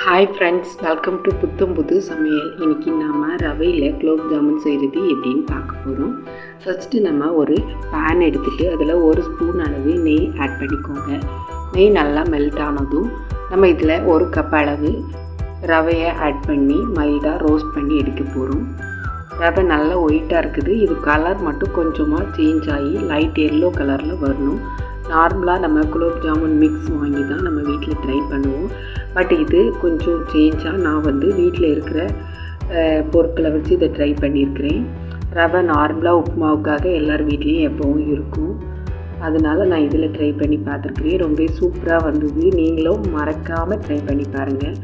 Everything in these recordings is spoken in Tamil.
ஹாய் ஃப்ரெண்ட்ஸ், வெல்கம் டு புத்தம் புது சமையல். இன்றைக்கி நம்ம ரவையில் குலோப் ஜாமுன் செய்கிறது எப்படின்னு பார்க்க போகிறோம். ஃபஸ்ட்டு நம்ம ஒரு பேன் எடுத்துகிட்டு அதில் ஒரு ஸ்பூன் அளவு நெய் ஆட் பண்ணிக்கோங்க. நெய் நல்லா மெல்ட் ஆனதும் நம்ம இதில் ஒரு கப் அளவு ரவையை ஆட் பண்ணி மைல்டாக ரோஸ்ட் பண்ணி எடுக்க போகிறோம். ரவை நல்லா ஒயிட்டாக இருக்குது. இது கலர் மட்டும் கொஞ்சமாக சேஞ்ச் ஆகி லைட் எல்லோ கலரில் வரணும். நார்மலாக நம்ம குலோப் ஜாமுன் மிக்ஸ் வாங்கி தான் நம்ம வீட்டில் ட்ரை பண்ணுவோம். பட் இது கொஞ்சம் சேஞ்சாக நான் வீட்டில் இருக்கிற பொருட்களை வச்சு இதை ட்ரை பண்ணியிருக்கிறேன். ரவை நார்மலாக உப்புமாவுக்காக எல்லார் வீட்லேயும் எப்போவும் இருக்கும். அதனால் நான் இதில் ட்ரை பண்ணி பார்த்துருக்குறேன். ரொம்ப சூப்பராக வந்தது. நீங்களும் மறக்காமல் ட்ரை பண்ணி பாருங்கள்.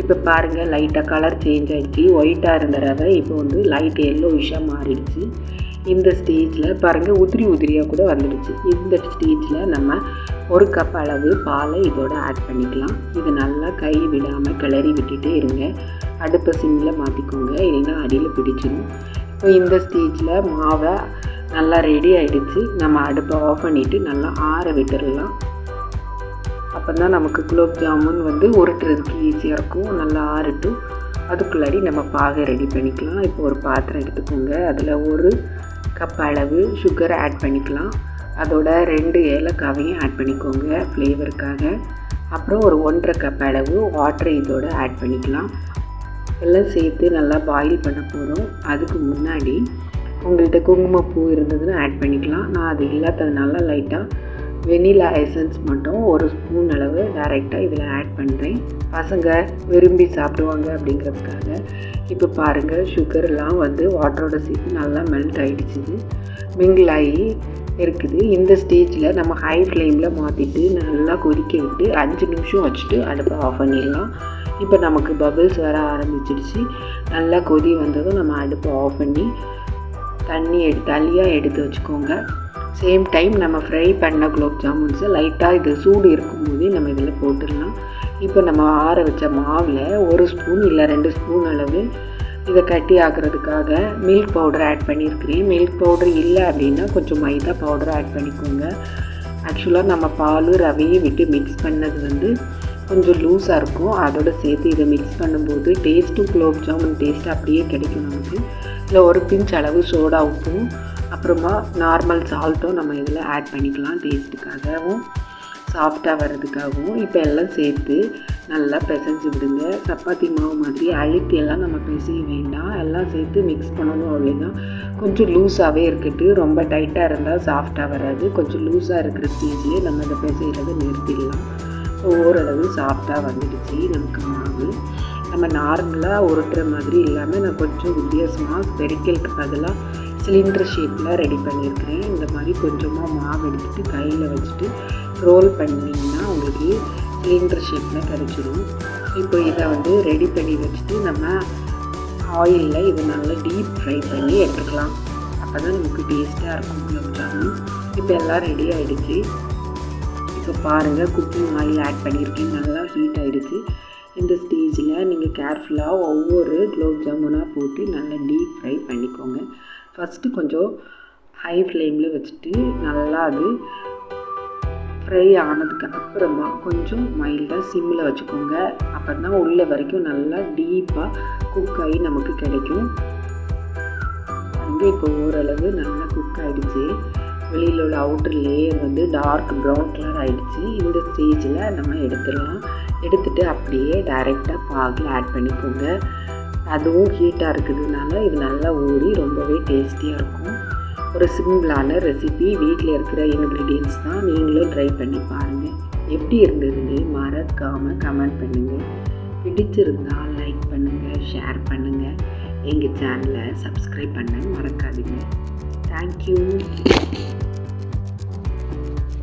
இப்போ பாருங்கள், லைட்டாக கலர் சேஞ்ச் ஆகிடுச்சு. ஒயிட்டாக இருந்த ரவை இப்போ லைட் எல்லோயிஷாக மாறிடுச்சு. இந்த ஸ்டேஜில் பாருங்கள், உதிரியாக கூட வந்துடுச்சு. இந்த ஸ்டேஜில் நம்ம ஒரு கப் அளவு பாலை இதோட ஆட் பண்ணிக்கலாம். இது நல்லா கை விடாமல் கிளறி விட்டுட்டே இருங்க. அடுப்பை சிம்மில் மாற்றிக்கோங்க, இல்லைன்னா அடியில் பிடிச்சிடும். இப்போ இந்த ஸ்டேஜில் மாவை நல்லா ரெடி ஆகிடுச்சு. நம்ம அடுப்பை ஆஃப் பண்ணிவிட்டு நல்லா ஆற விட்டுடலாம். அப்போ தான் நமக்கு குலோப் ஜாமுன் உருட்டுறதுக்கு ஈஸியாக இருக்கும். நல்லா ஆறட்டும். அதுக்குள்ளாடி நம்ம பாகை ரெடி பண்ணிக்கலாம். இப்போ ஒரு பாத்திரம் எடுத்துக்கோங்க. அதில் ஒரு கப் அளவு சுகர் ஆட் பண்ணிக்கலாம். அதோட 2 ஏலக்காவையும் ஆட் பண்ணிக்கோங்க ஃப்ளேவருக்காக. அப்புறம் ஒரு 1.5 கப் அளவு வாட்டரை இதோட ஆட் பண்ணிக்கலாம். எல்லாம் சேர்த்து நல்லா பாயில் பண்ண போகிறோம். அதுக்கு முன்னாடி உங்கள்கிட்ட குங்குமப்பூ இருந்ததுன்னு ஆட் பண்ணிக்கலாம். நான் அது இல்லாததுனால லைட்டாக வெனிலா எசன்ஸ் மட்டும் ஒரு ஸ்பூன் அளவு டைரெக்டாக இதில் ஆட் பண்ணுறேன். பசங்க விரும்பி சாப்பிடுவாங்க அப்படிங்கிறதுக்காக. இப்போ பாருங்கள், சுகர்லாம் வாட்டரோட சேர்த்து நல்லா மெல்ட் ஆகிடுச்சு, மிங்கிள் ஆகி இருக்குது. இந்த ஸ்டேஜில் நம்ம ஹை ஃப்ளேமில் மாற்றிட்டு நல்லா கொதிக்க விட்டு 5 நிமிஷம் வச்சுட்டு அடுப்பை ஆஃப் பண்ணிடலாம். இப்போ நமக்கு பபிள்ஸ் வர ஆரம்பிச்சிடுச்சு. நல்லா கொதி வந்ததும் நம்ம அடுப்பை ஆஃப் பண்ணி தண்ணியாக எடுத்து வச்சுக்கோங்க. சேம் டைம் நம்ம ஃப்ரை பண்ண குலோப் ஜாமுன்ஸை லைட்டாக இது சூடு இருக்கும்போதே நம்ம இதில் போட்டுடலாம். இப்போ நம்ம ஆற வச்ச மாவில் 1 ஸ்பூன் இல்லை 2 ஸ்பூன் அளவு இதை கட்டி ஆக்கிறதுக்காக மில்க் பவுடர் ஆட் பண்ணியிருக்கிறேன். மில்க் பவுடர் இல்லை அப்படின்னா கொஞ்சம் மைதா பவுடர் ஆட் பண்ணிக்கோங்க. ஆக்சுவலாக நம்ம பால் ரவையை விட்டு மிக்ஸ் பண்ணது கொஞ்சம் லூஸாக இருக்கும். அதோடு சேர்த்து இதை மிக்ஸ் பண்ணும்போது டேஸ்ட்டும் குலோப் ஜாமுன் டேஸ்ட்டு அப்படியே கிடைக்கும் நமக்கு. இல்லை ஒரு பிஞ்ச் அளவு சோடா உப்பும் அப்புறமா நார்மல் சால்ட்டும் நம்ம இதில் ஆட் பண்ணிக்கலாம், டேஸ்ட்டுக்காகவும் சாஃப்டாக வர்றதுக்காகவும். இப்போ எல்லாம் சேர்த்து நல்லா பிசைஞ்சு விடுங்க. சப்பாத்தி மாவு மாதிரி அழுத்தியெல்லாம் நம்ம பிசைய வேண்டாம். எல்லாம் சேர்த்து மிக்ஸ் பண்ணணும், அவ்வளோதான். கொஞ்சம் லூஸாகவே இருக்கட்டு. ரொம்ப டைட்டாக இருந்தால் சாஃப்டாக வராது. கொஞ்சம் லூஸாக இருக்கிற ஸ்டேஜ்லேயே நம்ம இதை பிசைகிறத நிறுத்திடலாம். ஓரளவு சாஃப்டாக வந்துடுச்சு நமக்கு மாவு. நம்ம நார்மலாக உருட்டுற மாதிரி இல்லாமல் நான் கொஞ்சம் வித்தியாசமாக ஸ்பெரிக்கலுக்கு பதிலாக சிலிண்டர் ஷேப்பில் ரெடி பண்ணியிருக்கிறேன். இந்த மாதிரி கொஞ்சமாக மாவு எடுத்துகிட்டு கையில் வச்சுட்டு ரோல் பண்ணிங்கன்னா உங்களுக்கு சிலிண்டர் ஷேப்பில் கிடச்சிடும். இப்போ இதை ரெடி பண்ணி வச்சுட்டு நம்ம ஆயிலில் இதை நல்லா டீப் ஃப்ரை பண்ணி எடுத்துக்கலாம். அப்போ தான் நமக்கு டேஸ்ட்டாக இருக்கும் குலோப் ஜாமுன். இப்போ எல்லாம் ரெடி ஆகிடுச்சு. இப்போ பாருங்கள், குக்கிங் ஆயில் ஆட் பண்ணியிருக்கேன். நல்லா ஹீட் ஆகிடுச்சு. இந்த ஸ்டேஜில் நீங்கள் கேர்ஃபுல்லாக ஒவ்வொரு குலோப் ஜாமுனாக போட்டு நல்லா டீப் ஃப்ரை பண்ணிக்கோங்க. ஃபஸ்ட்டு கொஞ்சம் ஹை ஃப்ளேமில் வச்சுட்டு நல்லா அது ஃப்ரை ஆனதுக்கு அப்புறமா கொஞ்சம் மைல்டாக சிம்மில் வச்சுக்கோங்க. அப்போ தான் உள்ள வரைக்கும் நல்லா டீப்பாக குக் ஆகி நமக்கு கிடைக்கும். இப்போ ஓரளவு நல்லா குக் ஆகிடுச்சு. வெளியில் உள்ள outer layer dark brown colour ஆகிடுச்சு. இந்த ஸ்டேஜில் நம்ம எடுத்துடலாம். எடுத்துகிட்டு அப்படியே டைரெக்டாக பாகில் ஆட் பண்ணிக்கோங்க. அதுவும் ஹீட்டாக இருக்கிறதுனால இது நல்லா ஊறி ரொம்பவே டேஸ்டியாக இருக்கும். ஒரு சிம்பிளான ரெசிபி, வீட்டில் இருக்கிற இன்க்ரீடியன்ஸ் தான். நீங்களும் ட்ரை பண்ணி பாருங்கள். எப்படி இருந்ததுன்னு மறக்காமல் கமெண்ட் பண்ணுங்கள். பிடிச்சிருந்தால் லைக் பண்ணுங்கள், ஷேர் பண்ணுங்கள். எங்கள் சேனலை சப்ஸ்கிரைப் பண்ண மறக்காதீங்க. தேங்க்யூ.